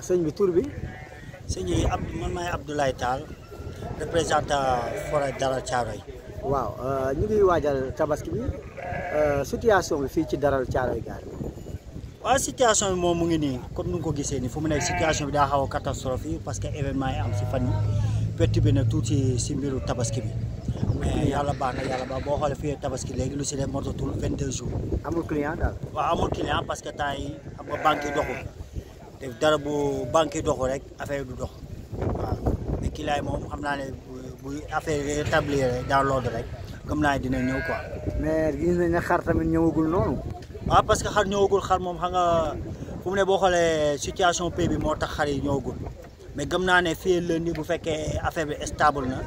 sëñ bi tur bi. sëñ bi man maay Abdoulaye Tall représentant forêt Daral Thiaroye. waaw ñu ngi waajal tabaski bi situation bi fii ci Daral Thiaroye Gare. waaw situation bi moom mu ngi nii comme ni nga ko gisee nii fu mu nekk situation bi daa xaw a catastrophe yi parce que événement yi am si fan yi perturbé na tuuti si mbiru tabaski bi. mais yàlla baax na yàlla baax boo xoolee fii tabaski léegi lu si def motatul 22 jours. amul client daal. waaw amul client parce que temps yi xam nga banque yi doxul te dara bu banque yi doxul rek affaire du dox waaw mais client yi moom xam naa ne bu affaire yi rétablir dans l'ordre rek gëm naa dina ñëw quoi. mais gis nañ ne xar tamit ñëwagul noonu. waaw parce que xar ñëwagul xar moom xam nga fu mu ne boo xoolee situation pays bi moo tax xar yi ñëwagul mais gëm naa ne fii lundi bu fekkee affaire bi stable na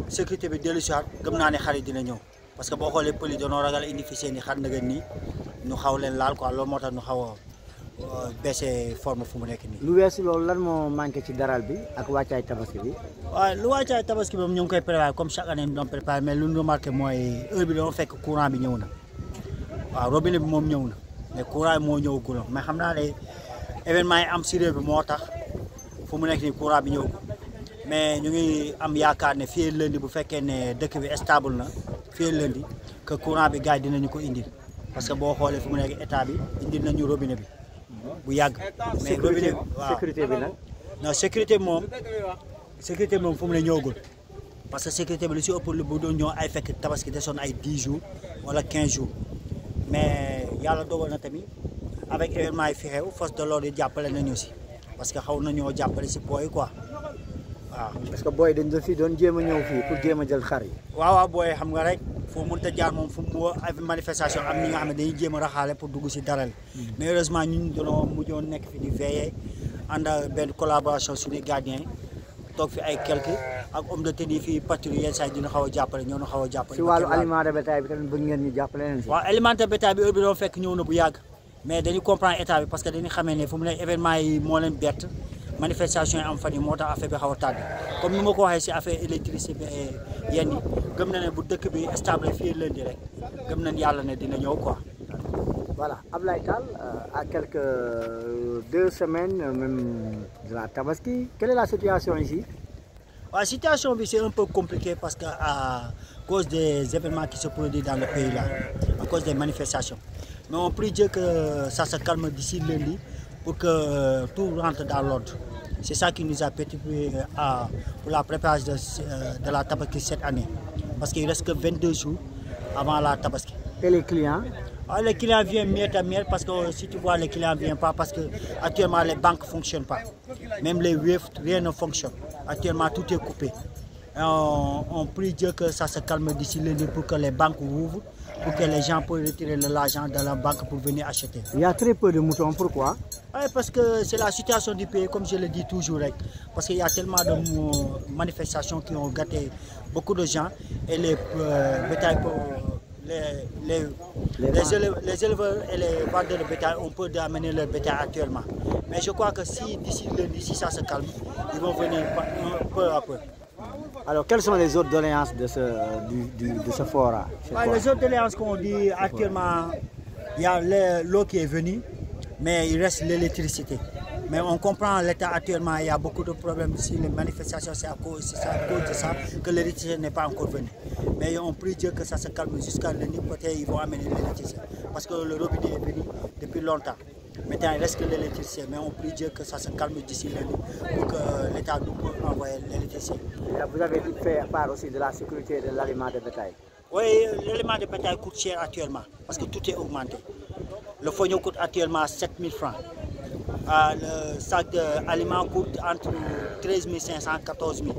sécurité bi dellu si waat gëm naa ne xar yi dina ñëw parce que boo xoolee pël yi dañoo ragal indi fi seen i xar ndëgën nii ñu xaw leen laal quoi loolu moo tax ñu xaw a baissé forme fu mu nekk nii. lu weesu loolu lan moo manqué ci daral bi ak wàccaay tabaski bi. waaw lu wàccaay tabaski bi moom ñu ngi koy préparé comme chaque année ñu doon préparé mais lu ñu remarqué mooy heure bi dañoo fekk courant bi ñëw na waaw robinet bi moom ñëw na mais courant bi moo ñëwagul mais xam naa ne événement yi am si réew bi moo tax fu mu nekk nii courant bi ñëwagul. mais ñu ngi am yaakaar ne fii lundi bu fekkee ne dëkk bi stable na fii lundi que courant bi gars yi dinañu ko indil parce que boo xoolee fu mu nekk état bi indil nañu robinet bi bu yàgg. mais robinet waaw sécurité bi nag. non sécurité bi moom fu mu ne ñëwagul parce que sécurité bi lu si ëpp lu bu doon ñëw ay fekk tabaski desoon ay 10 jours wala 15 jours mais yàlla dogal na tamit avec événement yi fi xew force de l'ordre yi jàppale nañu si parce que xaw nañoo jàppale si booy quoi. waaw parce que booy dañ fi doon jéem a ñëw fii pour jéem a jël xar yi. waaw booy xam nga rek foo mënta jaar moom fu mu manifestation am ñi nga xam ne dañuy jéem a raxaale pour dugg si daral mais heureusement ñun dañoo mujjoon nekk fi di veiller ànd ak benn collaboration suñu gardien toog fi ay quelques ak homme de tenue fii patrouille yenn saa yi dina xaw a jàppale ñoo xaw a jàppale. si wàllu aliment de bétail bi tamit bëgg ngeen ñu jàppale leen si. waaw aliment de bétail bi heure bi doon fekk ñëw na bu yàgg mais dañu comprendre état bi parce que dañu xamee ne fu mu ne événement yi moo leen bett manifestation yi am fan yi moo tax affaire bi xaw a tardé comme ni ma ko waxee si affaire électricité bi yenn yi gëm na ne bu dëkk bi stable fii lundi rek gëm nañ yàlla ne dina ñëw quoi. voilà Abdoulaye Tall à quelques 2 semaines même de la tabaski quelle est la situation ici. La situation bi c'est un peu compliqué parce que à cause des événements qui se produisent dans le pays là à cause des manifestations mais on prie Dieu que ça se calme d'ici lundi pour que tout rentre dans l'ordre. C'est ça qui nous a perturbé pour la préparation de la tabaski cette année. Parce qu'il ne reste que 22 jours avant la tabaski. Et les clients? Les clients viennent mieux à mieux parce que si tu vois les clients ne viennent pas parce que actuellement les banques ne fonctionnent pas. Même les WEF, rien ne fonctionne. Actuellement tout est coupé. On prie Dieu que ça se calme d'ici lundi pour que les banques ouvrent, pour que les gens puissent retirer l'argent de la banque pour venir acheter. Il y a très peu de moutons, pourquoi? Oui, parce que c'est la situation du pays, comme je le dis toujours. Parce qu'il y a tellement de manifestations qui ont gâté beaucoup de gens et les bétails, les éleveurs et les vendeurs de bétail ont peur d'amener leur bétail actuellement. Mais je crois que si d'ici lundi, si ça se calme, ils vont venir peu à peu. Alors, quelles sont les autres doléances de ce forum? Les autres doléances qu'on dit actuellement, il y a l'eau qui est venue, mais il reste l'électricité. Mais on comprend l'État actuellement, il y a beaucoup de problèmes ici, les manifestations, c'est à cause de ça que l'électricité n'est pas encore venue. Mais on prie Dieu que ça se calme jusqu'à lundi, peut-être ils vont amener l'électricité. Parce que le robinet est venu depuis longtemps. Maintenant, il reste que l'électricité, mais on prie Dieu que ça se calme d'ici lundi pour que l'État nous puisse envoyer l'électricité. Vous avez fait part aussi de la sécurité de l'aliment de bétail. Oui, l'aliment de bétail coûte cher actuellement parce que tout est augmenté. Le fognon coûte actuellement 7 000 francs. Le sac d'aliments coûte entre 13 500 et 14 000.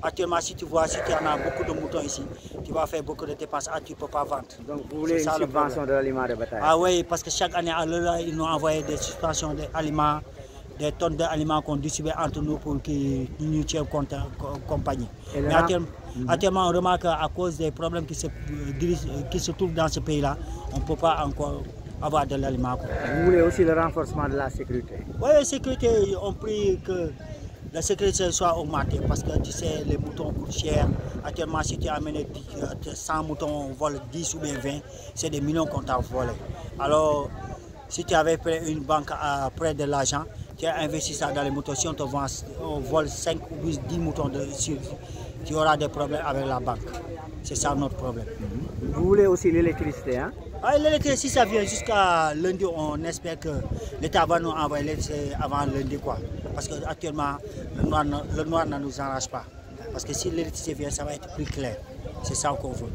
Actuellement, si tu vois, si tu en as beaucoup de moutons ici, tu vas faire beaucoup de dépenses, tu ne peux pas vendre. Donc vous voulez une subvention de l'aliment de bétail? Ah oui, parce que chaque année, ils nous envoient des subventions d'aliments, des tonnes d'aliments qu'on distribue entre nous pour qu'ils nous tiennent compagnie. Mais actuellement, on remarque qu'à cause des problèmes qui se trouvent dans ce pays-là, on ne peut pas encore avoir de l'aliment. Vous voulez aussi le renforcement de la sécurité? Oui, la sécurité, on prie que la sécurité soit augmentée parce que tu sais, les moutons coûtent cher. Actuellement, si tu amènes 100 moutons, on vole 10 ou bien 20, c'est des millions qu'on t'a volé. Alors, si tu avais pris une banque à près de l'argent, tu as investi ça dans les moutons. Si on vole 5 ou 10 moutons, tu auras des problèmes avec la banque. C'est ça notre problème. Vous voulez aussi l'électricité, hein? Ah, l'électricité, si ça vient jusqu'à lundi, on espère que l'État va nous envoyer l'électricité avant lundi, quoi. Parce qu'actuellement, le noir ne nous arrange pas. Parce que si l'électricité vient, ça va être plus clair. C'est ça qu'on veut.